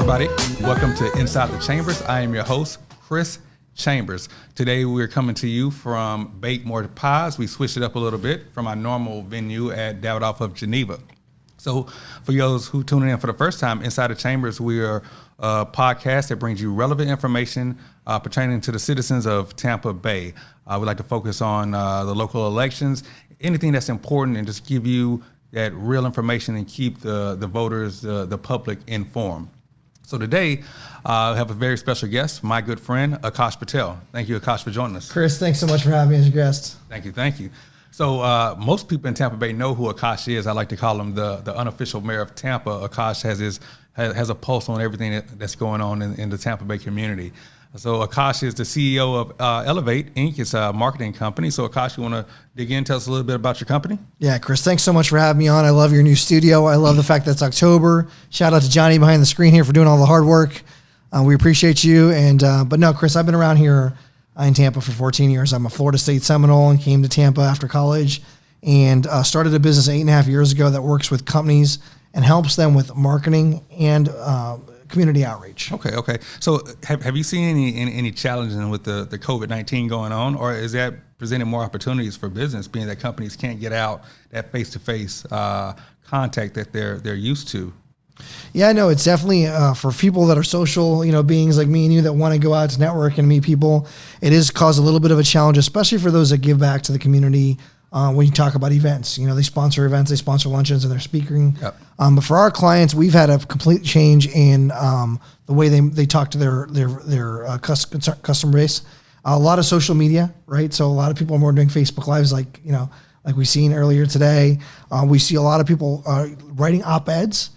everybody. Welcome to Inside the Chambers. I am your host, Chris Chambers. Today we're coming to you from Bake More Pies. We switched it up a little bit from our normal venue at Davidoff of Geneva. So for those who tune in for the first time, Inside the Chambers, we are a podcast that brings you relevant information pertaining to the citizens of Tampa Bay. We like to focus on the local elections, anything that's important, and just give you that real information and keep the voters, the public informed. So today, I have a very special guest, my good friend, Aakash Patel. Thank you, Aakash, for joining us. Chris, thanks so much for having me as a guest. Thank you. So most people in Tampa Bay know who Aakash is. I like to call him the unofficial mayor of Tampa. Aakash has a pulse on everything that's going on in the Tampa Bay community. So Aakash is the CEO of Elevate Inc. It's a marketing company. So Aakash, you want to dig in, tell us a little bit about your company? Yeah, Chris, thanks so much for having me on. I love your new studio. I love the fact that it's October. Shout out to Johnny behind the screen here for doing all the hard work. We appreciate you. But no, Chris, I've been around here in Tampa for 14 years. I'm a Florida State Seminole and came to Tampa after college and started a business 8.5 years ago that works with companies and helps them with marketing and community outreach. Okay. So have you seen any challenges with the COVID-19 going on, or is that presenting more opportunities for business, being that companies can't get out that face-to-face contact that they're used to? Yeah, no, it's definitely for people that are social, beings like me and you that want to go out to network and meet people. It is caused a little bit of a challenge, especially for those that give back to the community. When you talk about events, they sponsor events, they sponsor luncheons, and they're speaking. Yep. But for our clients, we've had a complete change in the way they talk to their customer base. A lot of social media, right? So a lot of people are more doing Facebook Lives, like we've seen earlier today. We see a lot of people writing op-eds,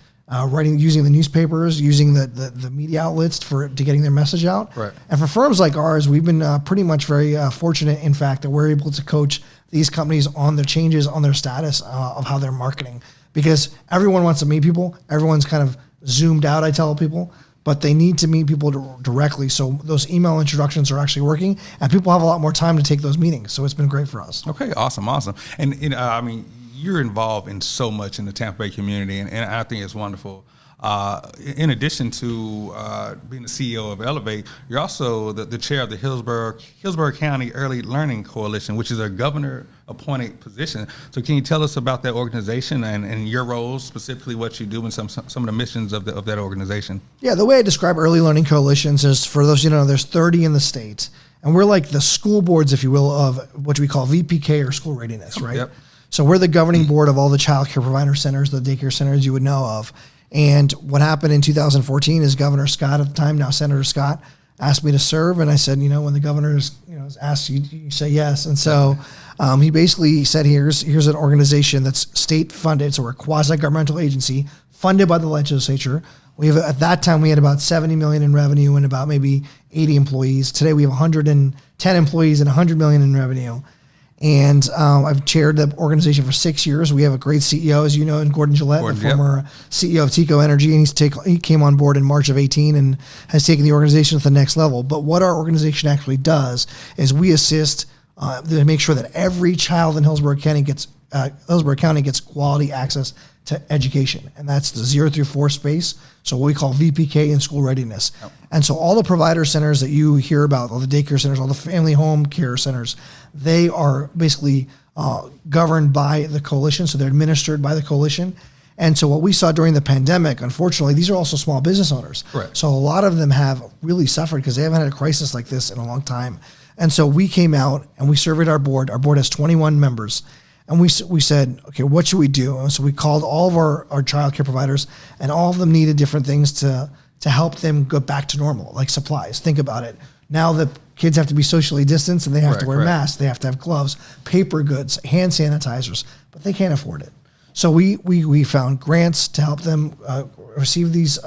using the newspapers, using the media outlets to getting their message out. Right. And for firms like ours, we've been pretty much very fortunate, in fact, that we're able to coach these companies on their changes, on their status of how they're marketing, because everyone wants to meet people. Everyone's kind of zoomed out, I tell people, but they need to meet people directly. So those email introductions are actually working, and people have a lot more time to take those meetings. So it's been great for us. Okay, awesome. And you're involved in so much in the Tampa Bay community, and I think it's wonderful. In addition to being the CEO of Elevate, you're also the chair of the Hillsborough County Early Learning Coalition, which is a governor-appointed position. So can you tell us about that organization and your roles, specifically what you do and some of the missions of that organization? Yeah, the way I describe Early Learning Coalitions is, for those there's 30 in the state, and we're like the school boards, if you will, of what we call VPK or school readiness, right? Yep. So we're the governing board of all the child care provider centers, the daycare centers you would know of. And what happened in 2014 is Governor Scott at the time, now Senator Scott, asked me to serve. And I said, when the governor is asked, you say yes. And so he basically said, here's an organization that's state funded. So we're a quasi-governmental agency funded by the legislature. At that time, we had about $70 million in revenue and about maybe 80 employees. Today, we have 110 employees and $100 million in revenue. And I've chaired the organization for 6 years. We have a great CEO, as you know, in Gordon Gillette, the former CEO of Tico Energy, and he came on board in March of 18 and has taken the organization to the next level. But what our organization actually does is we assist to make sure that every child in Hillsborough County gets quality access to education, and that's the 0 through 4 space. So what we call VPK and school readiness. Yep. And so all the provider centers that you hear about, all the daycare centers, all the family home care centers, they are basically governed by the coalition. So they're administered by the coalition. And so what we saw during the pandemic, unfortunately, these are also small business owners. Right. So a lot of them have really suffered because they haven't had a crisis like this in a long time. And so we came out and we surveyed our board. Our board has 21 members. And we said, okay, what should we do? And so we called all of our child care providers, and all of them needed different things to help them go back to normal, like supplies. Think about it. Now the kids have to be socially distanced, and they have to wear masks. They have to have gloves, paper goods, hand sanitizers, but they can't afford it. So we found grants to help them receive these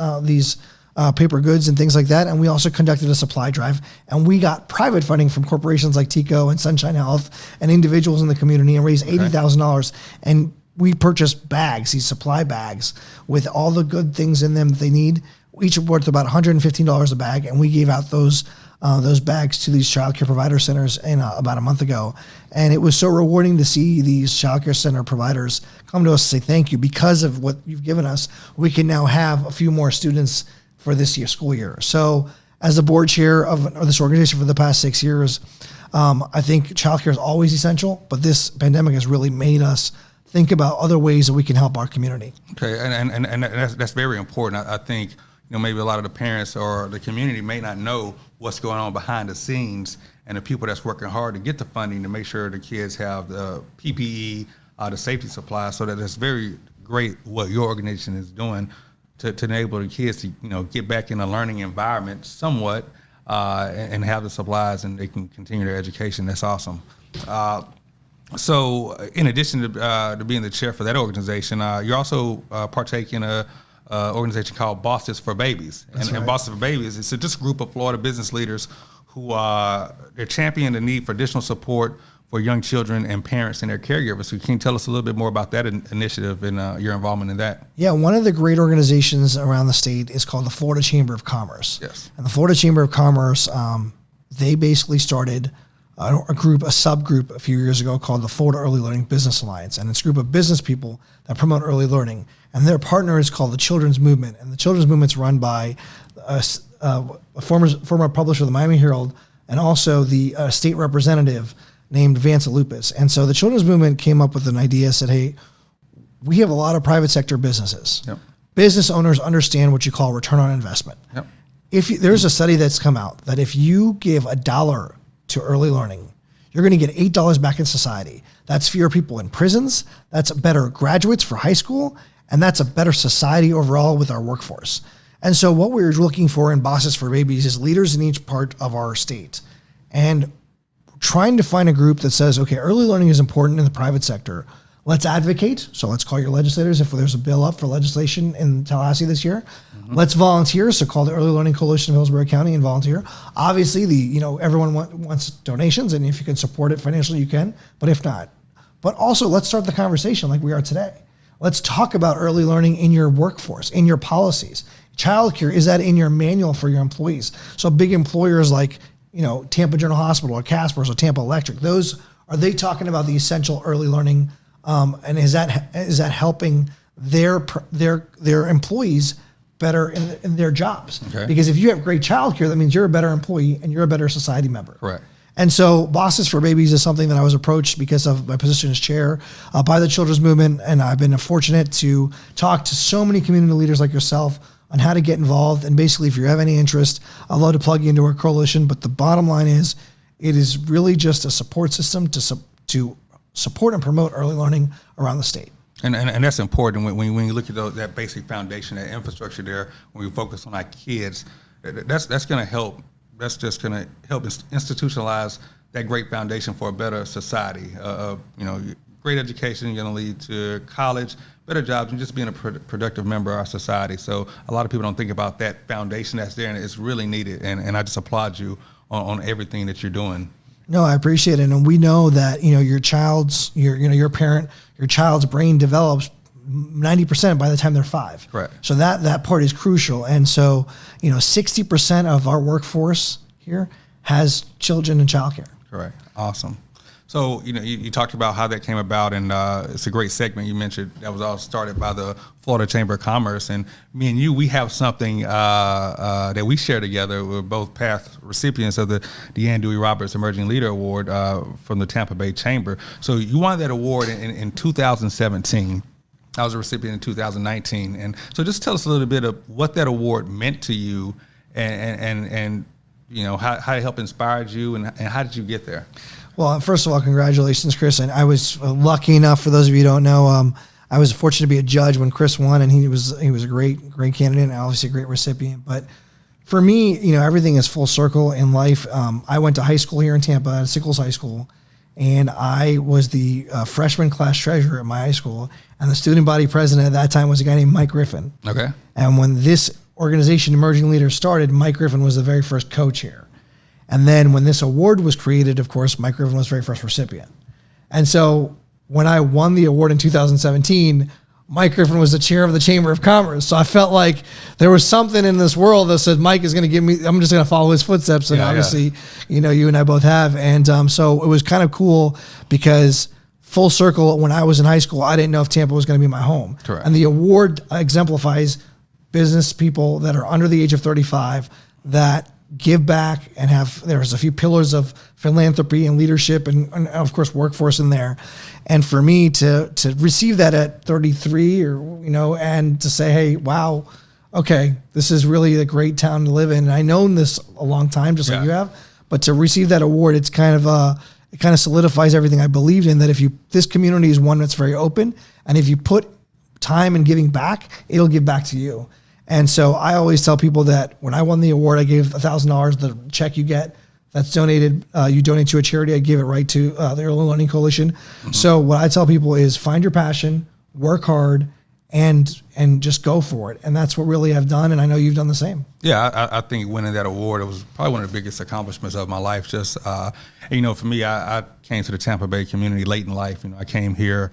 paper goods and things like that. And we also conducted a supply drive, and we got private funding from corporations like Tico and Sunshine Health and individuals in the community, and raised $80,000. And we purchased bags, these supply bags with all the good things in them that they need. Each worth about $115 a bag. And we gave out those bags to these child care provider centers about a month ago. And it was so rewarding to see these child care center providers come to us and say, thank you, because of what you've given us, we can now have a few more students for this school year. So as the board chair of this organization for the past 6 years, I think childcare is always essential, but this pandemic has really made us think about other ways that we can help our community. Okay, and that's very important. I think maybe a lot of the parents or the community may not know what's going on behind the scenes, and the people that's working hard to get the funding to make sure the kids have the PPE, the safety supplies. So that it's very great what your organization is doing to enable the kids to get back in a learning environment somewhat, and have the supplies, and they can continue their education. That's awesome. So in addition to being the chair for that organization, you're also partake in a organization called Bosses for Babies. And Bosses for Babies is just a group of Florida business leaders who they're championing the need for additional support for young children and parents and their caregivers. So can you tell us a little bit more about that initiative and your involvement in that? Yeah, one of the great organizations around the state is called the Florida Chamber of Commerce. Yes. And the Florida Chamber of Commerce, they basically started a subgroup a few years ago called the Florida Early Learning Business Alliance. And it's a group of business people that promote early learning. And their partner is called the Children's Movement. And the Children's Movement's run by a former publisher of the Miami Herald and also the state representative named Vance Lupus. And so the Children's Movement came up with an idea, said, hey, we have a lot of private sector businesses. Yep. Business owners understand what you call return on investment. Yep. There's a study that's come out that if you give $1 to early learning, you're going to get $8 back in society. That's fewer people in prisons. That's better graduates for high school. And that's a better society overall with our workforce. And so what we're looking for in Bosses for Babies is leaders in each part of our state. And trying to find a group that says, okay, early learning is important in the private sector. Let's advocate. So let's call your legislators if there's a bill up for legislation in Tallahassee this year. Mm-hmm. Let's volunteer. So call the Early Learning Coalition of Hillsborough County and volunteer. Obviously, everyone wants donations, and if you can support it financially, you can. But if not, but also let's start the conversation like we are today. Let's talk about early learning in your workforce, in your policies. Childcare, is that in your manual for your employees? So big employers like Tampa General Hospital or Casper or Tampa Electric, are they talking about the essential early learning? And is that helping their employees better in their jobs? Okay. Because if you have great childcare, that means you're a better employee and you're a better society member. Correct. And so Bosses for Babies is something that I was approached because of my position as chair by the Children's Movement. And I've been fortunate to talk to so many community leaders like yourself on how to get involved. And basically, if you have any interest, I'd love to plug you into our coalition. But the bottom line is, it is really just a support system to support and promote early learning around the state. And that's important when you look at that basic foundation, that infrastructure there, when we focus on our kids, that's going to help. That's just going to help institutionalize that great foundation for a better society. Great education going to lead to college, better jobs, and just being a productive member of our society. So a lot of people don't think about that foundation that's there, and it's really needed. And I just applaud you on everything that you're doing. No, I appreciate it. And we know that, your child's brain develops 90% by the time they're 5. Correct. So that part is crucial. And so, 60% of our workforce here has children in childcare. Correct. Awesome. So, you talked about how that came about, and it's a great segment. You mentioned that was all started by the Florida Chamber of Commerce. And me and you, we have something that we share together. We're both past recipients of the Deanne Dewey Roberts Emerging Leader Award from the Tampa Bay Chamber. So you won that award in 2017. I was a recipient in 2019. And so just tell us a little bit of what that award meant to you and how it helped inspire you and how did you get there? Well, first of all, congratulations, Chris. And I was lucky enough, for those of you who don't know, I was fortunate to be a judge when Chris won, and he was a great candidate and obviously a great recipient. But for me, everything is full circle in life. I went to high school here in Tampa at Sickles High School, and I was the freshman class treasurer at my high school, and the student body president at that time was a guy named Mike Griffin. Okay. And when this organization, Emerging Leaders, started, Mike Griffin was the very first co-chair. And then when this award was created, of course, Mike Griffin was the very first recipient. And so when I won the award in 2017, Mike Griffin was the chair of the Chamber of Commerce. So I felt like there was something in this world that said, Mike is going to give me, I'm just going to follow his footsteps. And obviously, you and I both have. And so it was kind of cool because full circle, when I was in high school, I didn't know if Tampa was going to be my home. Correct. And the award exemplifies business people that are under the age of 35 that give back and there's a few pillars of philanthropy and leadership and of course workforce in there. And for me to receive that at 33 and to say, hey, wow, okay, this is really a great town to live in. And I known this a long time, just like you have, but to receive that award, it's kind of it kind of solidifies everything I believed in, that this community is one that's very open, and if you put time and giving back, it'll give back to you. And so I always tell people that when I won the award, I gave $1,000, the check you get that's donated, you donate to a charity, I give it right to the Early Learning Coalition. Mm-hmm. So what I tell people is find your passion, work hard, and just go for it. And that's what really I've done, and I know you've done the same. Yeah, I think winning that award, it was probably one of the biggest accomplishments of my life. Just, for me, I came to the Tampa Bay community late in life. I came here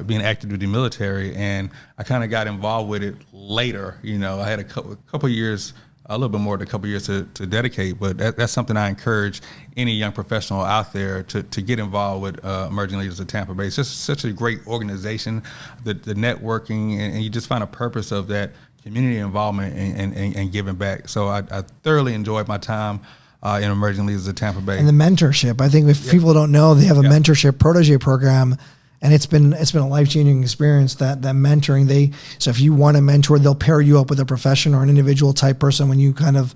being active duty military, and I kind of got involved with it later. I had a couple years, a little bit more than a couple years to dedicate, but that's something I encourage any young professional out there to get involved with Emerging Leaders of Tampa Bay. It's just such a great organization, the networking, and you just find a purpose of that community involvement and giving back. So I thoroughly enjoyed my time in Emerging Leaders of Tampa Bay. And the mentorship, I think if people don't know, they have a mentorship protege program. And it's been a life-changing experience, that mentoring. So if you want a mentor, they'll pair you up with a professional or an individual type person when you kind of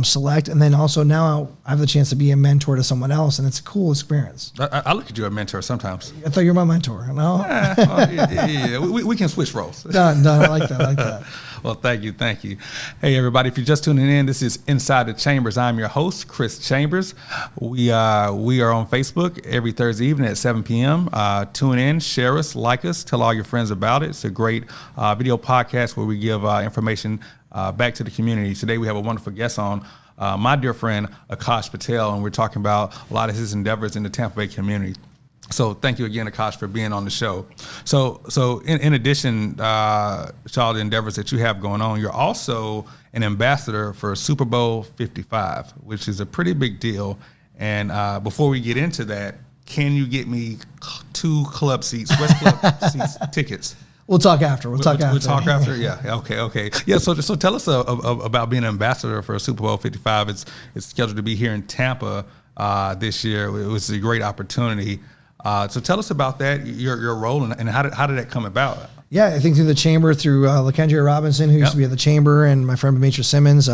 select. And then also now I have the chance to be a mentor to someone else, and it's a cool experience. I look at you as a mentor sometimes. I thought you were my mentor. No? Yeah. We can switch roles. No, I like that. Well, thank you. Hey, everybody, if you're just tuning in, this is Inside the Chambers. I'm your host, Chris Chambers. We are on Facebook every Thursday evening at 7 p.m. Tune in, share us, like us, tell all your friends about it. It's a great video podcast where we give information back to the community. Today we have a wonderful guest on, my dear friend, Aakash Patel, and we're talking about a lot of his endeavors in the Tampa Bay community. So thank you again, Aakash, for being on the show. So in addition to all the endeavors that you have going on, you're also an ambassador for Super Bowl 55, which is a pretty big deal. And before we get into that, can you get me 2 club seats, West Club seats, tickets? We'll talk after. We'll talk after. Yeah. Okay. Yeah. So tell us about being an ambassador for Super Bowl 55. It's scheduled to be here in Tampa this year. It was a great opportunity. So tell us about that, your role, and how did that come about? Yeah, I think through the chamber, through LaKendria Robinson, who used to be at the chamber, and my friend Demetria Simmons.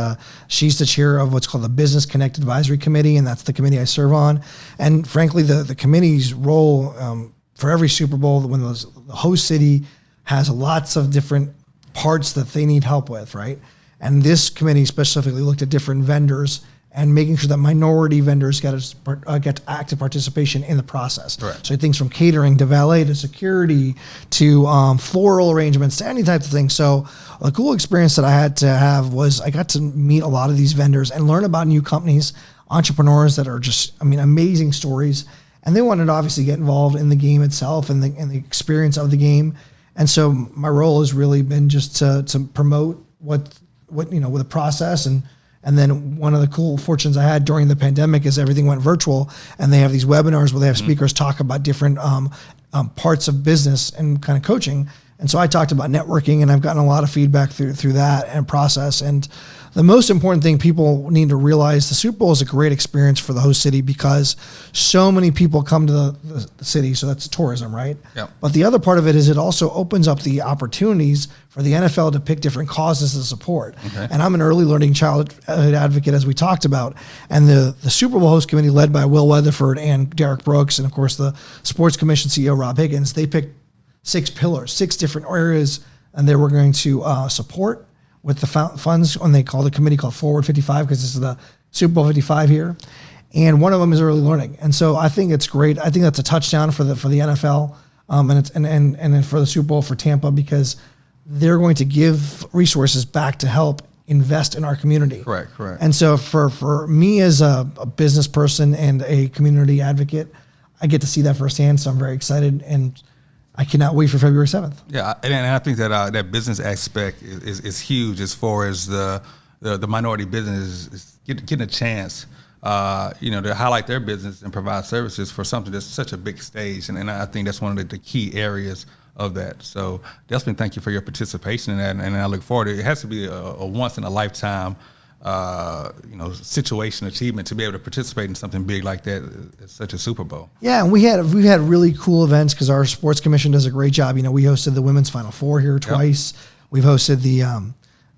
She's the chair of what's called the Business Connect Advisory Committee, and that's the committee I serve on. And frankly, the committee's role for every Super Bowl, when the host city has lots of different parts that they need help with, right? And this committee specifically looked at different vendors and making sure that minority vendors get active participation in the process. Right. So things from catering to valet to security to floral arrangements to any type of thing. So a cool experience that I had to have was I got to meet a lot of these vendors and learn about new companies, entrepreneurs that are just, amazing stories. And they wanted to obviously get involved in the game itself and the experience of the game. And so my role has really been just to promote what with the process. And then one of the cool fortunes I had during the pandemic is everything went virtual, and they have these webinars where they have speakers talk about different parts of business and kind of coaching. And so I talked about networking, and I've gotten a lot of feedback through that and process. And the most important thing people need to realize, the Super Bowl is a great experience for the host city because so many people come to the city. So that's tourism, right? Yep. But the other part of it is it also opens up the opportunities for the NFL to pick different causes to support. Okay. And I'm an early learning childhood advocate, as we talked about. And the Super Bowl host committee led by Will Weatherford and Derek Brooks, and of course the Sports Commission CEO, Rob Higgins, they picked 6 pillars, 6 different areas, and they were going to support with the funds, and they called the committee called Forward 55 because this is the Super Bowl 55 here. And one of them is early learning. And so I think it's great. I think that's a touchdown for the NFL and then for the Super Bowl for Tampa, because they're going to give resources back to help invest in our community. Correct. And so for me as a business person and a community advocate, I get to see that firsthand. So I'm very excited, and I cannot wait for February 7th. Yeah, and I think that that business aspect is huge as far as the minority business is getting a chance, to highlight their business and provide services for something that's such a big stage. And I think that's one of the key areas of that. So definitely thank you for your participation in that, and I look forward to it. It has to be a once in a lifetime situation achievement to be able to participate in something big like that. It's such a Super Bowl. Yeah, and we've had really cool events because our sports commission does a great job. We hosted the women's Final Four here twice. Yep. We've hosted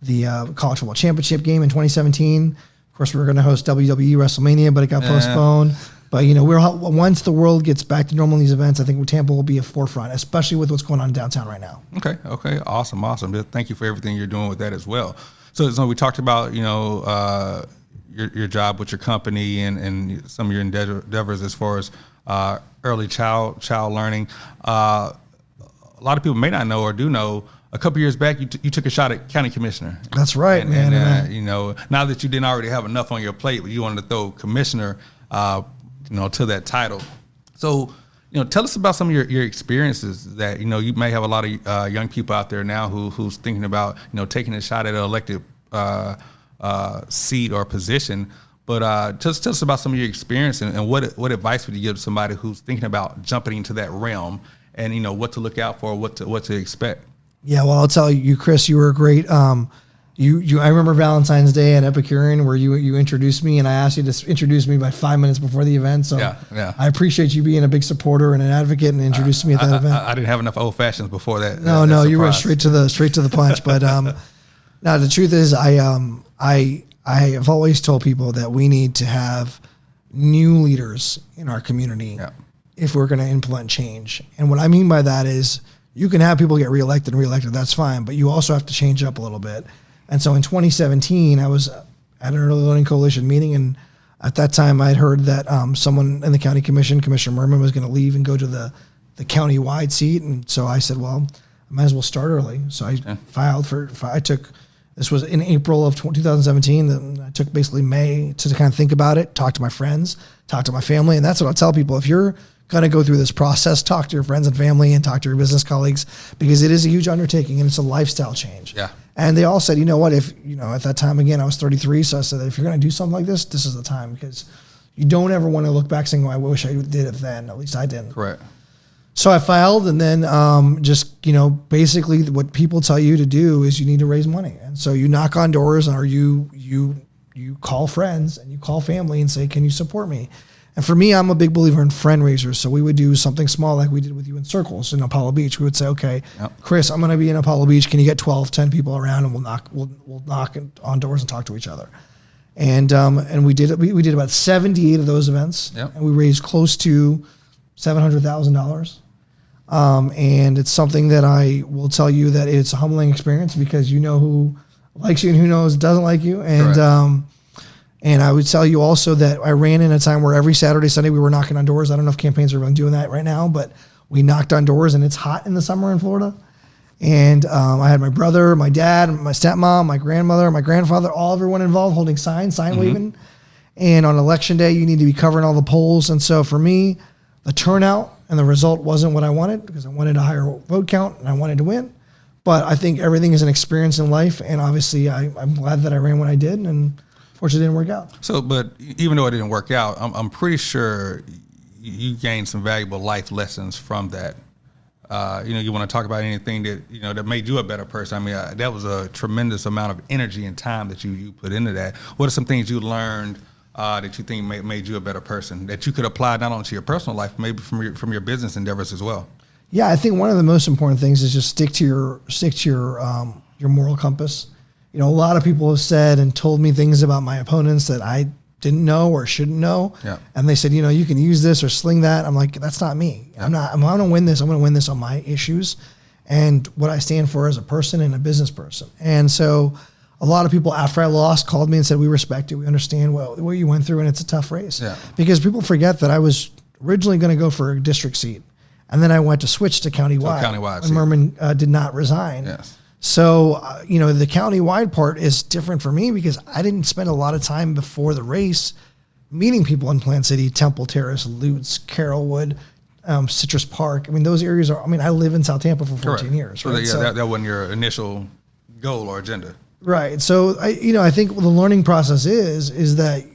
the college football championship game in 2017. Of course, we were going to host WWE WrestleMania, but it got postponed. But once the world gets back to normal in these events, I think Tampa will be a forefront, especially with what's going on downtown right now. Okay, awesome. Thank you for everything you're doing with that as well. So we talked about your job with your company and some of your endeavors as far as early child learning. A lot of people may not know or do know. A couple years back, you took a shot at county commissioner. That's right, man. Now that you didn't already have enough on your plate, but you wanted to throw commissioner, to that title. So, tell us about some of your experiences that, you may have a lot of young people out there now who's thinking about, taking a shot at an elected seat or position. But just tell us about some of your experience and what advice would you give to somebody who's thinking about jumping into that realm and, what to look out for, what to expect. Yeah, well, I'll tell you, Chris, you were great. I remember Valentine's Day at Epicurean where you introduced me, and I asked you to introduce me by 5 minutes before the event. So yeah. I appreciate you being a big supporter and an advocate and introducing me at that event. I didn't have enough old fashions before that. No, you went straight to the punch. But now the truth is, I have always told people that we need to have new leaders in our community if we're going to implement change. And what I mean by that is, you can have people get reelected, that's fine, but you also have to change up a little bit. And so in 2017, I was at an early learning coalition meeting, and at that time I had heard that someone in the county commission, Commissioner Merman, was going to leave and go to the county-wide seat. And so I said, well, I might as well start early. So I filed this was in April of 2017, and I took basically May to kind of think about it, talk to my friends, talk to my family, and that's what I tell people. If you're going to go through this process, talk to your friends and family and talk to your business colleagues, because it is a huge undertaking and it's a lifestyle change. Yeah. And they all said, you know what, if, at that time, again, I was 33. So I said, if you're going to do something like this is the time, because you don't ever want to look back saying, I wish I did it then. At least I didn't. Correct. So I filed, and then basically what people tell you to do is you need to raise money. And so you knock on doors, or you call friends and you call family and say, can you support me? And for me, I'm a big believer in friend raisers. So we would do something small like we did with you in Circles in Apollo Beach. We would say, okay, Chris, I'm going to be in Apollo Beach. Can you get 10 people around, and we'll knock on doors and talk to each other. And we did about 78 of those events, and we raised close to $700,000. And it's something that I will tell you that it's a humbling experience, because you know who likes you and who knows doesn't like you. And I would tell you also that I ran in a time where every Saturday, Sunday, we were knocking on doors. I don't know if campaigns are really doing that right now, but we knocked on doors, and it's hot in the summer in Florida. And I had my brother, my dad, my stepmom, my grandmother, my grandfather, everyone involved holding sign waving. And on election day, you need to be covering all the polls. And so for me, the turnout and the result wasn't what I wanted, because I wanted a higher vote count and I wanted to win. But I think everything is an experience in life. And obviously I'm glad that I ran what I did, and fortunately it didn't work out. So, but even though it didn't work out, I'm pretty sure you gained some valuable life lessons from that. You want to talk about anything that, that made you a better person. I mean, that was a tremendous amount of energy and time that you put into that. What are some things you learned that you think made you a better person, that you could apply not only to your personal life, maybe from your business endeavors as well? Yeah, I think one of the most important things is just stick to your moral compass. A lot of people have said and told me things about my opponents that I didn't know or shouldn't know. Yeah. And they said, you can use this or sling that. I'm like, that's not me. Yeah. I'm going to win this. I'm going to win this on my issues and what I stand for as a person and a business person. And so a lot of people after I lost called me and said, we respect it. We understand what you went through, and it's a tough race. Yeah. Because people forget that I was originally going to go for a district seat, and then I went to switch to countywide when Merman did not resign. Yes. So, the countywide part is different for me, because I didn't spend a lot of time before the race meeting people in Plant City, Temple Terrace, Lutz, Carrollwood, Citrus Park. I mean, those areas I live in South Tampa for 14 years. So, right? That wasn't your initial goal or agenda. Right. So, I think the learning process is that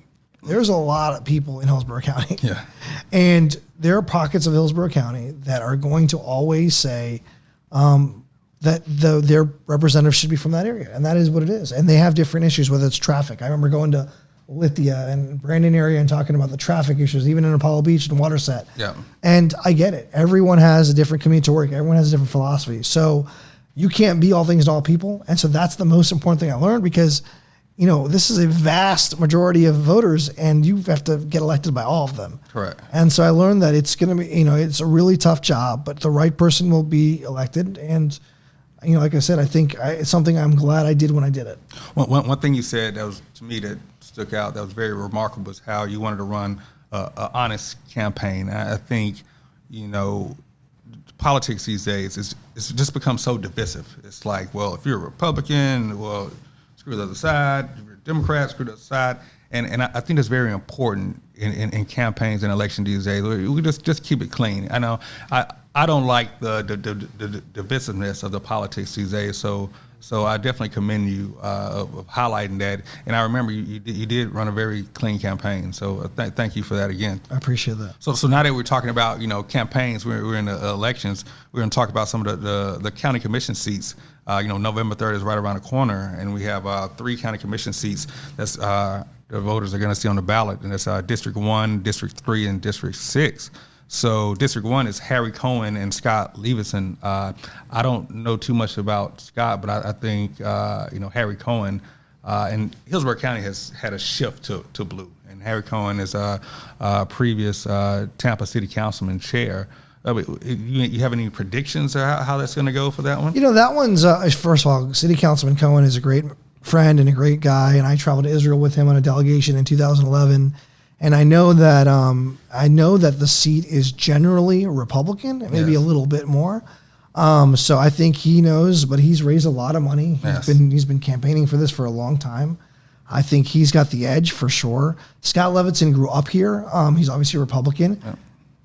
there's a lot of people in Hillsborough County. Yeah. And there are pockets of Hillsborough County that are going to always say, that their representative should be from that area, and that is what it is. And they have different issues, whether it's traffic. I remember going to Lithia and Brandon area and talking about the traffic issues, even in Apollo Beach and Waterset. Yeah. And I get it. Everyone has a different commute to work. Everyone has a different philosophy. So you can't be all things to all people. And so that's the most important thing I learned, because, you know, this is a vast majority of voters and you have to get elected by all of them. Correct. And so I learned that it's going to be, you know, it's a really tough job, but the right person will be elected. And, you know, like I said, I think it's something I'm glad I did when I did it. One thing you said that was, to me, that stuck out, that was very remarkable, was how you wanted to run an honest campaign. I think, you know, politics these days it's just become so divisive. It's like, well, if you're a Republican, well, screw the other side. If you're a Democrat, screw the other side. And I think that's very important in campaigns and elections these days. We just keep it clean. I know I don't like the divisiveness of the politics these days. So I definitely commend you of highlighting that. And I remember you did run a very clean campaign. So thank you for that again. I appreciate that. So now that we're talking about, you know, campaigns, we're in the elections, we're going to talk about some of the county commission seats. You know, November 3rd is right around the corner, and we have 3 county commission seats that's the voters are going to see on the ballot, and it's District 1, District 3, and District 6. So District 1 is Harry Cohen and Scott Levinson. I don't know too much about Scott, but I think, you know, Harry Cohen and Hillsborough County has had a shift to blue. And Harry Cohen is a previous Tampa City Councilman chair. You have any predictions of how that's going to go for that one? You know, that one's, first of all, City Councilman Cohen is a great friend and a great guy, and I traveled to Israel with him on a delegation in 2011. And I know that the seat is generally Republican, maybe a little bit more. So I think he knows, but he's raised a lot of money. He's been campaigning for this for a long time. I think he's got the edge for sure. Scott Levinson grew up here. He's obviously a Republican. Yeah.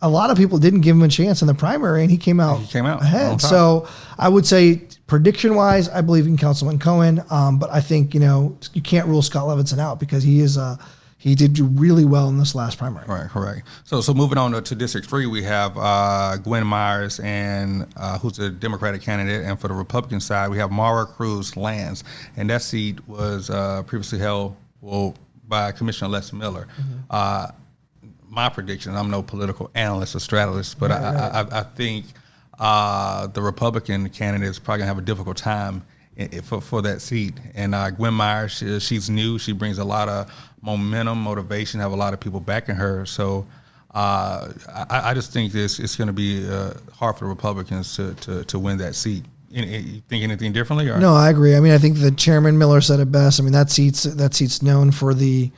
A lot of people didn't give him a chance in the primary, and he came out ahead. So I would say, prediction-wise, I believe in Councilman Cohen. But I think, you know, you can't rule Scott Levinson out because he did do really well in this last primary. Right, correct. So moving on to District 3, we have Gwen Myers, and who's a Democratic candidate, and for the Republican side, we have Mara Cruz Lance, and that seat was previously held by Commissioner Les Miller. Mm-hmm. My prediction, I'm no political analyst or strategist, but I think the Republican candidate is probably going to have a difficult time for that seat. And Gwen Myers, she's new. She brings a lot of momentum, motivation, have a lot of people backing her. So I just think it's going to be hard for the Republicans to win that seat. You think anything differently? Or? No, I agree. I mean, I think the Chairman Miller said it best. I mean, that seat's known for the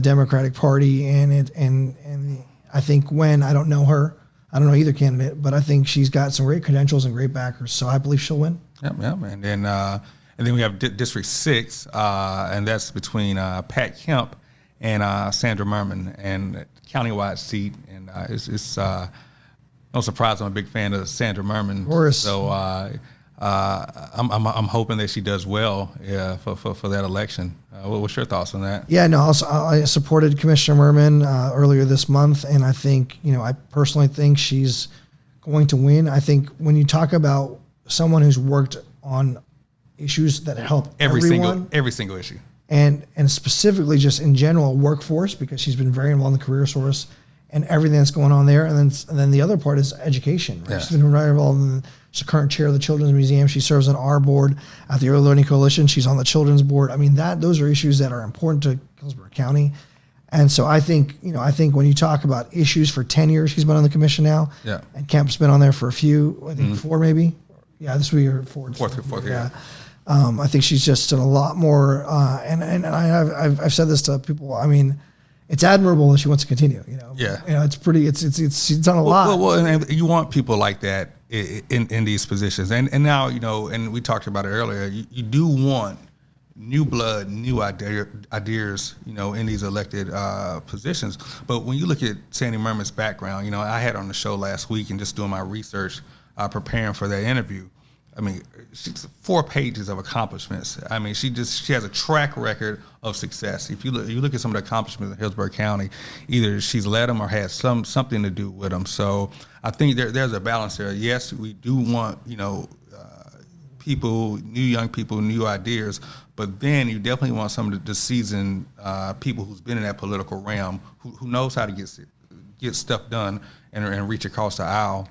Democratic Party, and I think Gwen, I don't know her. I don't know either candidate, but I think she's got some great credentials and great backers, so I believe she'll win. Yep. And then we have District 6, and that's between Pat Kemp and Sandra Merman, and countywide seat. And it's no surprise, I'm a big fan of Sandra Merman. Of course. So I'm hoping that she does well for that election. What's your thoughts on that? Yeah, no, I supported Commissioner Merman earlier this month, and I think, you know, I personally think she's going to win. I think when you talk about someone who's worked on issues that help every single issue, and specifically just in general workforce, because she's been very involved in the career source and everything that's going on there, and then the other part is education. Right? Yes. She's been very involved in. She's the current chair of the Children's Museum. She serves on our board at the Early Learning Coalition. She's on the Children's Board. I mean, those are issues that are important to Hillsborough County. And so I think when you talk about issues for 10 years, she's been on the commission now. Yeah. And Kemp's been on there for a few, I think 4 maybe. Yeah, this will be her fourth. Yeah. I think she's just done a lot more. And I've said this to people. I mean, it's admirable that she wants to continue. You know. Yeah. You know, it's pretty. It's she's done a lot. Well, and you want people like that in these positions, and now, you know, and we talked about it earlier. You do want new blood, new ideas, you know, in these elected positions. But when you look at Sandy Merman's background, you know, I had her on the show last week and just doing my research, preparing for that interview. I mean, she's 4 pages of accomplishments. I mean, she has a track record of success. If you look at some of the accomplishments in Hillsborough County, either she's led them or had something to do with them. So I think there's a balance there. Yes, we do want, people, new young people, new ideas, but then you definitely want some of the seasoned people who's been in that political realm, who knows how to get stuff done and reach across the aisle.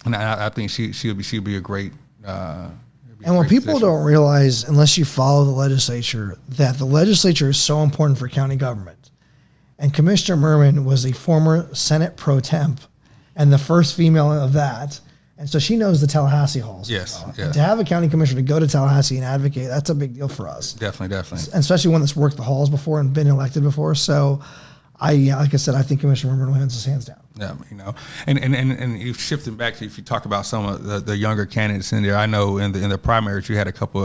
And I think she'll be a great. And what people don't realize, unless you follow the legislature, that the legislature is so important for county government. And Commissioner Merman was a former Senate pro temp and the first female of that. And so she knows the Tallahassee halls. Yes. Well. Yeah. And to have a county commissioner to go to Tallahassee and advocate, that's a big deal for us. Definitely. And especially one that's worked the halls before and been elected before. So like I said, I think Commissioner Merman wins his hands down. Yeah, and you shifting back to, if you talk about some of the younger candidates in there, I know in the primaries you had a couple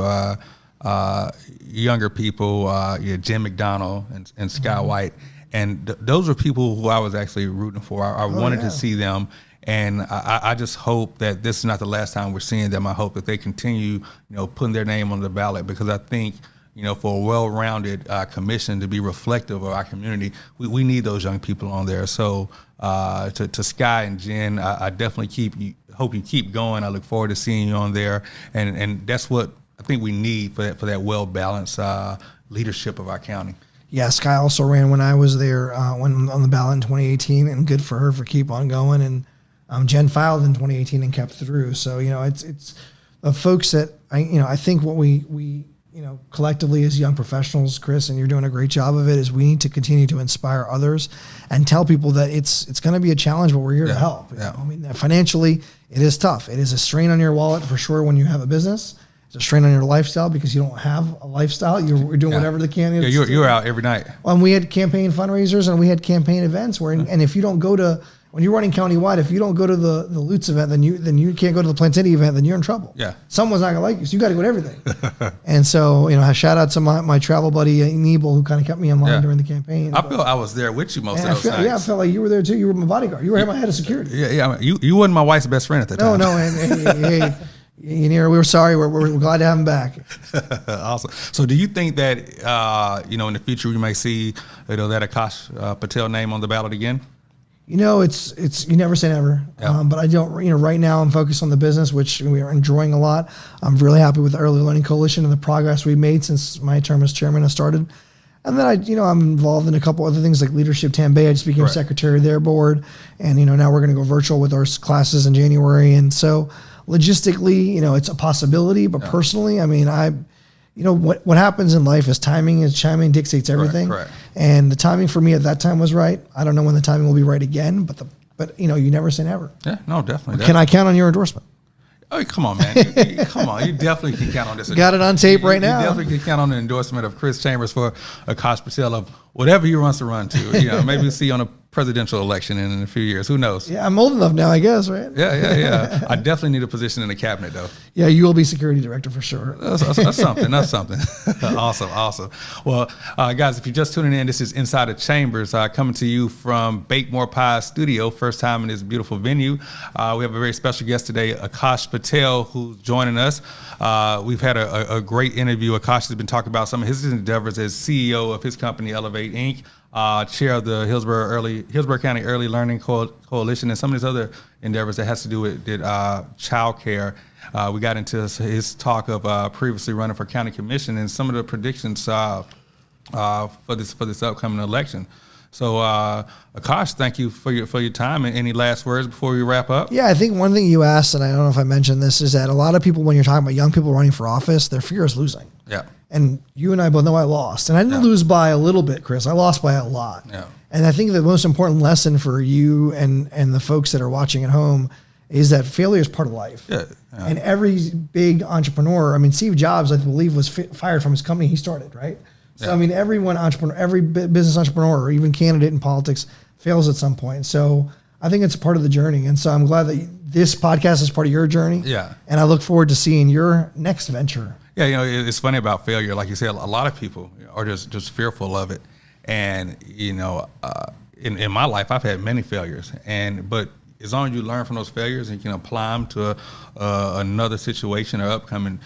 younger people, Jim McDonald and Sky White, and those are people who I was actually rooting for. I wanted to see them, and I just hope that this is not the last time we're seeing them. I hope that they continue, putting their name on the ballot, because I think, for a well-rounded commission to be reflective of our community, we need those young people on there. So to Sky and Jen, I definitely hope you keep going. I look forward to seeing you on there, and that's what I think we need for that well-balanced leadership of our county. Yeah, Sky also ran when I was there, when on the ballot in 2018, and good for her for keep on going. And Jen filed in 2018 and kept through. So it's the folks that I think what we collectively as young professionals, Chris, and you're doing a great job of it, is we need to continue to inspire others and tell people that it's going to be a challenge, but we're here to help. Yeah. I mean, financially, it is tough. It is a strain on your wallet for sure when you have a business. It's a strain on your lifestyle because you don't have a lifestyle. You're doing whatever the candidates. Yeah, you're out every night. And we had campaign fundraisers and we had campaign events where, and if you don't go to, when you're running countywide, if you don't go to the Lutz event, then you can't go to the Plant City event, then you're in trouble. Yeah. Someone's not gonna like you, so you got to go to everything. And so, shout out to my travel buddy Nebel, who kind of kept me in line during the campaign. I feel I was there with you most of those nights. Yeah, I felt like you were there too. You were my bodyguard. You were my head of security. Yeah. You wasn't my wife's best friend at the time. No. And we were sorry. We're glad to have him back. Awesome. So, do you think that in the future we may see that Aakash Patel name on the ballot again? It's you never say never. Yeah. But I don't. Right now I'm focused on the business, which we are enjoying a lot. I'm really happy with the Early Learning Coalition and the progress we've made since my term as chairman has started. And then I'm involved in a couple other things like Leadership Tampa. I just became secretary of their board, and now we're going to go virtual with our classes in January. And so logistically, it's a possibility, but personally, I mean, what happens in life is timing dictates everything. Correct. And the timing for me at that time was right. I don't know when the timing will be right again, but you never say never. Yeah, no, definitely. Can I count on your endorsement? Oh, come on, man. Come on. You definitely can count on this. Got it on tape right now. You definitely can count on the endorsement of Chris Chambers for Aakash Patel of whatever he wants to run to. Maybe we'll see you on a presidential election in a few years. Who knows? Yeah, I'm old enough now, I guess, right? Yeah. I definitely need a position in the cabinet, though. Yeah, you will be security director for sure. That's something. That's something. Awesome. Well, guys, if you're just tuning in, this is Inside the Chambers coming to you from Bakemore Pie Studio. First time in this beautiful venue. We have a very special guest today, Aakash Patel, who's joining us. We've had a great interview. Aakash has been talking about some of his endeavors as CEO of his company, Elevate Inc., chair of the Hillsborough County Early Learning Coalition, and some of his other endeavors that has to do with child care. We got into his talk of previously running for county commission and some of the predictions for this upcoming election. So, Aakash, thank you for your time. And any last words before we wrap up? Yeah, I think one thing you asked, and I don't know if I mentioned this, is that a lot of people, when you're talking about young people running for office, their fear is losing. Yeah. And you and I both know I lost. And I didn't lose by a little bit, Chris. I lost by a lot. Yeah. And I think the most important lesson for you and the folks that are watching at home is that failure is part of life. Yeah. And every big entrepreneur, Steve Jobs, I believe, was fired from his company he started, right? So, every business entrepreneur or even candidate in politics fails at some point. So I think it's a part of the journey. And so I'm glad that this podcast is part of your journey. Yeah. And I look forward to seeing your next venture. Yeah, it's funny about failure. Like you said, a lot of people are just fearful of it. And, in my life, I've had many failures. But as long as you learn from those failures and you can apply them to another situation or upcoming,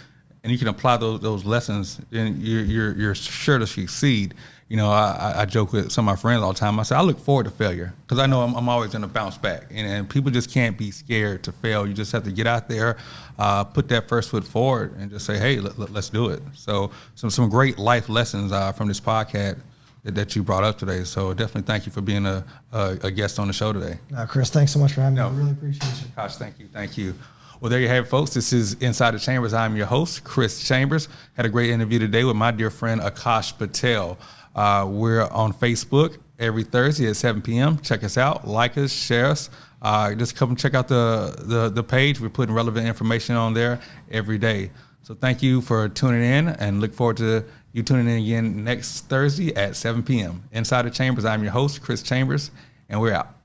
and you can apply those lessons, then you're sure to succeed. You know, I joke with some of my friends all the time. I say, I look forward to failure because I know I'm always going to bounce back. And people just can't be scared to fail. You just have to get out there, put that first foot forward, and just say, hey, let's do it. So some great life lessons from this podcast that you brought up today. So definitely thank you for being a guest on the show today. No, Chris, thanks so much for having me. I really appreciate you. Gosh, thank you. Well, there you have it, folks. This is Inside the Chambers. I'm your host, Chris Chambers. Had a great interview today with my dear friend, Aakash Patel. We're on Facebook every Thursday at 7 p.m. Check us out, like us, share us. Just come check out the page. We're putting relevant information on there every day. So thank you for tuning in, and look forward to you tuning in again next Thursday at 7 p.m. Inside the Chambers, I'm your host, Chris Chambers, and we're out.